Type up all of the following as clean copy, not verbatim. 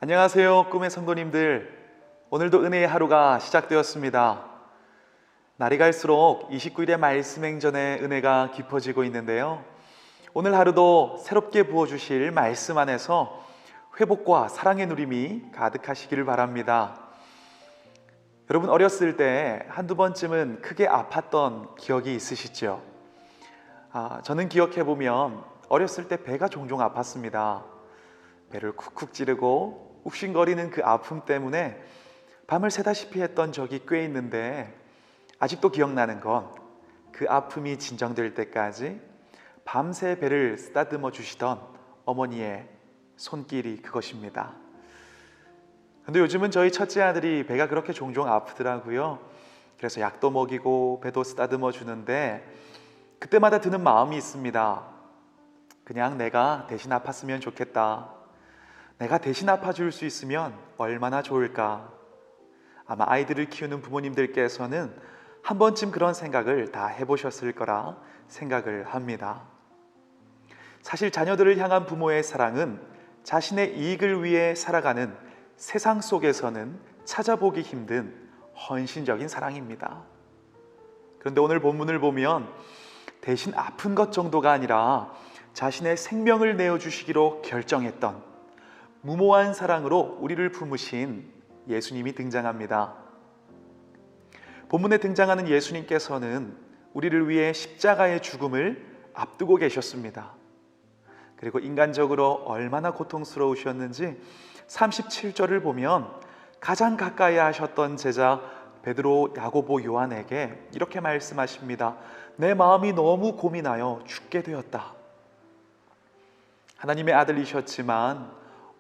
안녕하세요, 꿈의 성도님들. 오늘도 은혜의 하루가 시작되었습니다. 날이 갈수록 29일의 말씀 행전의 은혜가 깊어지고 있는데요, 오늘 하루도 새롭게 부어주실 말씀 안에서 회복과 사랑의 누림이 가득하시기를 바랍니다. 여러분, 어렸을 때 한두 번쯤은 크게 아팠던 기억이 있으시죠? 저는 기억해보면 어렸을 때 배가 종종 아팠습니다. 배를 쿡쿡 찌르고 욱신거리는 그 아픔 때문에 밤을 새다시피 했던 적이 꽤 있는데, 아직도 기억나는 건 그 아픔이 진정될 때까지 밤새 배를 쓰다듬어 주시던 어머니의 손길이 그것입니다. 근데 요즘은 저희 첫째 아들이 배가 그렇게 종종 아프더라고요. 그래서 약도 먹이고 배도 쓰다듬어 주는데 그때마다 드는 마음이 있습니다. 그냥 내가 대신 아팠으면 좋겠다. 내가 대신 아파줄 수 있으면 얼마나 좋을까. 아마 아이들을 키우는 부모님들께서는 한 번쯤 그런 생각을 다 해보셨을 거라 생각을 합니다. 사실 자녀들을 향한 부모의 사랑은 자신의 이익을 위해 살아가는 세상 속에서는 찾아보기 힘든 헌신적인 사랑입니다. 그런데 오늘 본문을 보면 대신 아픈 것 정도가 아니라 자신의 생명을 내어주시기로 결정했던 무모한 사랑으로 우리를 품으신 예수님이 등장합니다. 본문에 등장하는 예수님께서는 우리를 위해 십자가의 죽음을 앞두고 계셨습니다. 그리고 인간적으로 얼마나 고통스러우셨는지 37절을 보면 가장 가까이 하셨던 제자 베드로, 야고보, 요한에게 이렇게 말씀하십니다. 내 마음이 너무 고민하여 죽게 되었다. 하나님의 아들이셨지만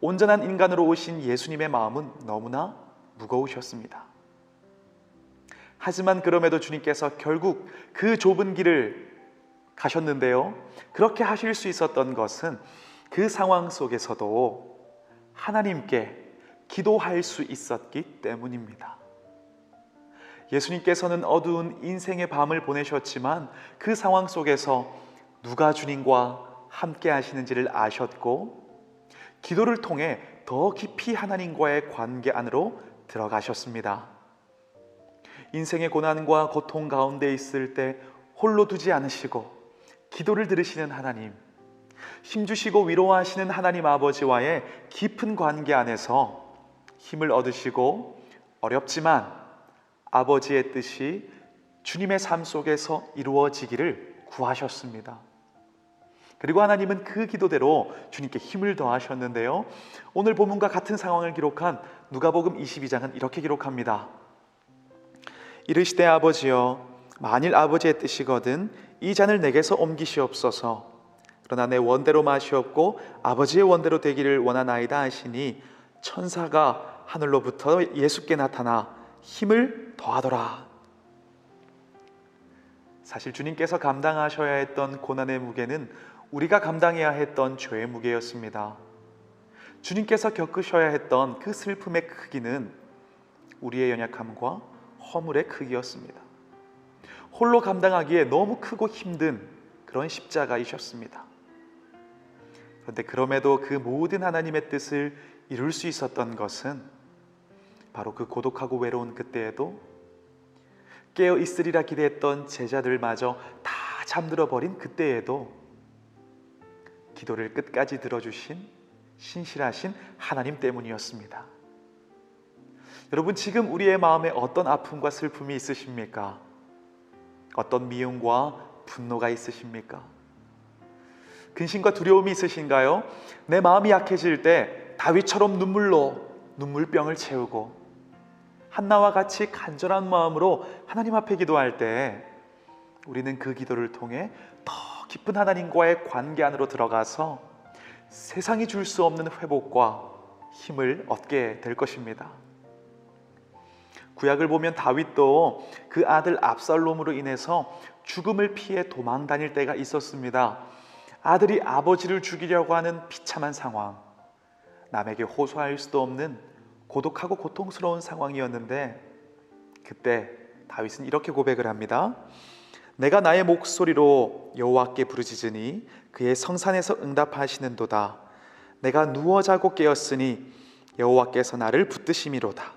온전한 인간으로 오신 예수님의 마음은 너무나 무거우셨습니다. 하지만 그럼에도 주님께서 결국 그 좁은 길을 가셨는데요, 그렇게 하실 수 있었던 것은 그 상황 속에서도 하나님께 기도할 수 있었기 때문입니다. 예수님께서는 어두운 인생의 밤을 보내셨지만 그 상황 속에서 누가 주님과 함께 하시는지를 아셨고, 기도를 통해 더 깊이 하나님과의 관계 안으로 들어가셨습니다. 인생의 고난과 고통 가운데 있을 때 홀로 두지 않으시고 기도를 들으시는 하나님, 힘주시고 위로하시는 하나님 아버지와의 깊은 관계 안에서 힘을 얻으시고 어렵지만 아버지의 뜻이 주님의 삶 속에서 이루어지기를 구하셨습니다. 그리고 하나님은 그 기도대로 주님께 힘을 더하셨는데요, 오늘 본문과 같은 상황을 기록한 누가복음 22장은 이렇게 기록합니다. 이르시되 아버지여, 만일 아버지의 뜻이거든 이 잔을 내게서 옮기시옵소서. 그러나 내 원대로 마시옵고 아버지의 원대로 되기를 원하나이다 하시니 천사가 하늘로부터 예수께 나타나 힘을 더하더라. 사실 주님께서 감당하셔야 했던 고난의 무게는 우리가 감당해야 했던 죄의 무게였습니다. 주님께서 겪으셔야 했던 그 슬픔의 크기는 우리의 연약함과 허물의 크기였습니다. 홀로 감당하기에 너무 크고 힘든 그런 십자가이셨습니다. 그런데 그럼에도 그 모든 하나님의 뜻을 이룰 수 있었던 것은 바로 그 고독하고 외로운 그때에도 깨어 있으리라 기대했던 제자들마저 다 잠들어 버린 그때에도 기도를 끝까지 들어주신 신실하신 하나님 때문이었습니다. 여러분, 지금 우리의 마음에 어떤 아픔과 슬픔이 있으십니까? 어떤 미움과 분노가 있으십니까? 근심과 두려움이 있으신가요? 내 마음이 약해질 때 다윗처럼 눈물로 눈물병을 채우고 한나와 같이 간절한 마음으로 하나님 앞에 기도할 때 우리는 그 기도를 통해 더 깊은 하나님과의 관계 안으로 들어가서 세상이 줄 수 없는 회복과 힘을 얻게 될 것입니다. 구약을 보면 다윗도 그 아들 압살롬으로 인해서 죽음을 피해 도망 다닐 때가 있었습니다. 아들이 아버지를 죽이려고 하는 비참한 상황, 남에게 호소할 수도 없는 고독하고 고통스러운 상황이었는데, 그때 다윗은 이렇게 고백을 합니다. 내가 나의 목소리로 여호와께 부르짖으니 그의 성산에서 응답하시는도다. 내가 누워 자고 깨었으니 여호와께서 나를 붙드심이로다.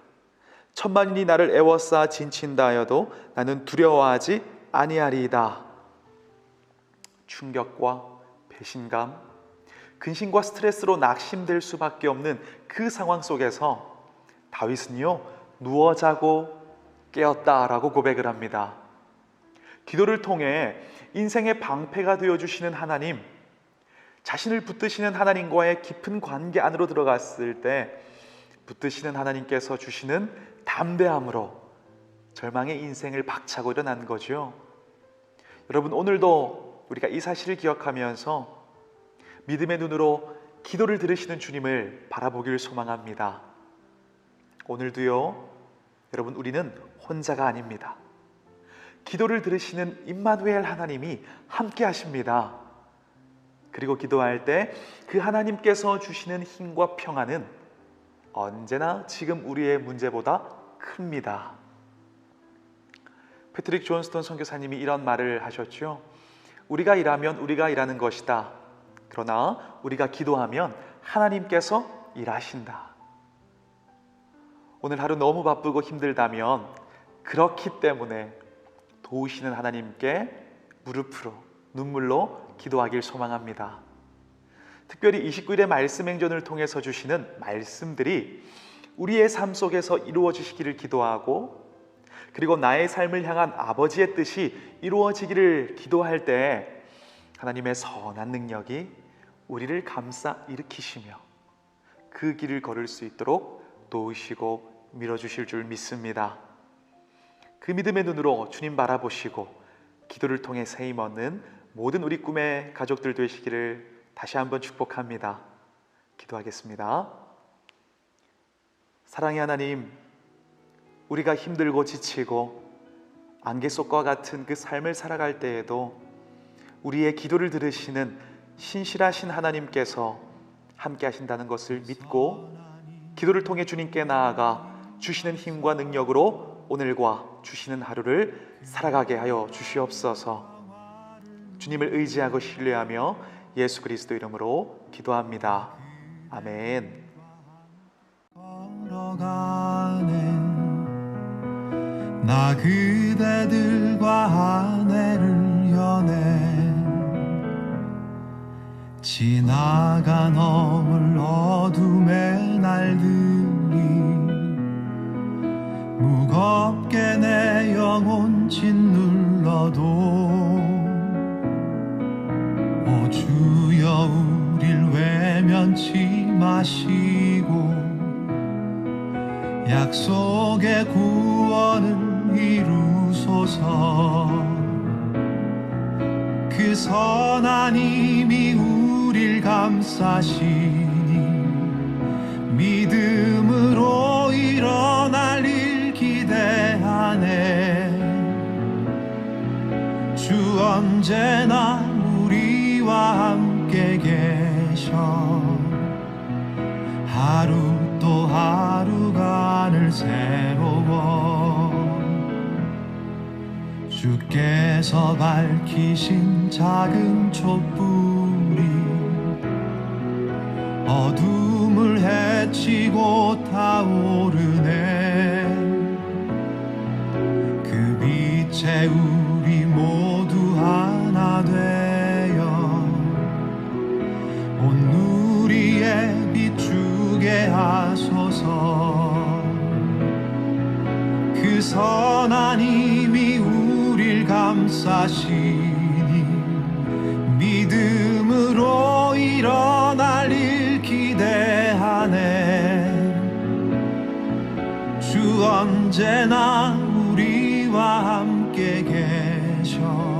천만인이 나를 애워싸 진친다 하여도 나는 두려워하지 아니하리이다. 충격과 배신감, 근심과 스트레스로 낙심될 수밖에 없는 그 상황 속에서 다윗은요, 누워 자고 깨었다라고 고백을 합니다. 기도를 통해 인생의 방패가 되어주시는 하나님, 자신을 붙드시는 하나님과의 깊은 관계 안으로 들어갔을 때 붙드시는 하나님께서 주시는 담대함으로 절망의 인생을 박차고 일어난 거죠. 여러분, 오늘도 우리가 이 사실을 기억하면서 믿음의 눈으로 기도를 들으시는 주님을 바라보길 소망합니다. 오늘도요, 여러분, 우리는 혼자가 아닙니다. 기도를 들으시는 임마누엘 하나님이 함께 하십니다. 그리고 기도할 때 그 하나님께서 주시는 힘과 평안은 언제나 지금 우리의 문제보다 큽니다. 패트릭 존스턴 선교사님이 이런 말을 하셨죠. 우리가 일하면 우리가 일하는 것이다. 그러나 우리가 기도하면 하나님께서 일하신다. 오늘 하루 너무 바쁘고 힘들다면 그렇기 때문에 도우시는 하나님께 무릎으로 눈물로 기도하길 소망합니다. 특별히 29일의 말씀 행전을 통해서 주시는 말씀들이 우리의 삶 속에서 이루어지시기를 기도하고, 그리고 나의 삶을 향한 아버지의 뜻이 이루어지기를 기도할 때 하나님의 선한 능력이 우리를 감싸 일으키시며 그 길을 걸을 수 있도록 도우시고 밀어주실 줄 믿습니다. 그 믿음의 눈으로 주님 바라보시고 기도를 통해 세임 얻는 모든 우리 꿈의 가족들 되시기를 다시 한번 축복합니다. 기도하겠습니다. 사랑의 하나님, 우리가 힘들고 지치고 안개 속과 같은 그 삶을 살아갈 때에도 우리의 기도를 들으시는 신실하신 하나님께서 함께 하신다는 것을 믿고 기도를 통해 주님께 나아가 주시는 힘과 능력으로 오늘과 주시는 하루를 살아가게 하여 주시옵소서. 주님을 의지하고 신뢰하며 예수 그리스도 이름으로 기도합니다. 아멘. 나 그대들과 아내를 연애 지나간 어물 어둠의 날들이 무겁게 내 영혼 짓눌러도 오 주여 우릴 외면치 마시고 약속의 구원을 이루소서. 그 선한 힘이 우릴 감싸시니 믿음으로 일어날 일 기대하네. 주 언제나 우리와 함께 계셔 하루 또 하루간을 새로워 주께서 밝히신 작은 촛불이 어둠을 헤치고 타오르네. 그 빛에 우리 모두 하나 되어 온 누리에 비추게 하소서. 그 선한 힘이 우릴 감싸시니 믿음으로 일어날 일 기대하네. 주 언제나 우리와 함께 계셔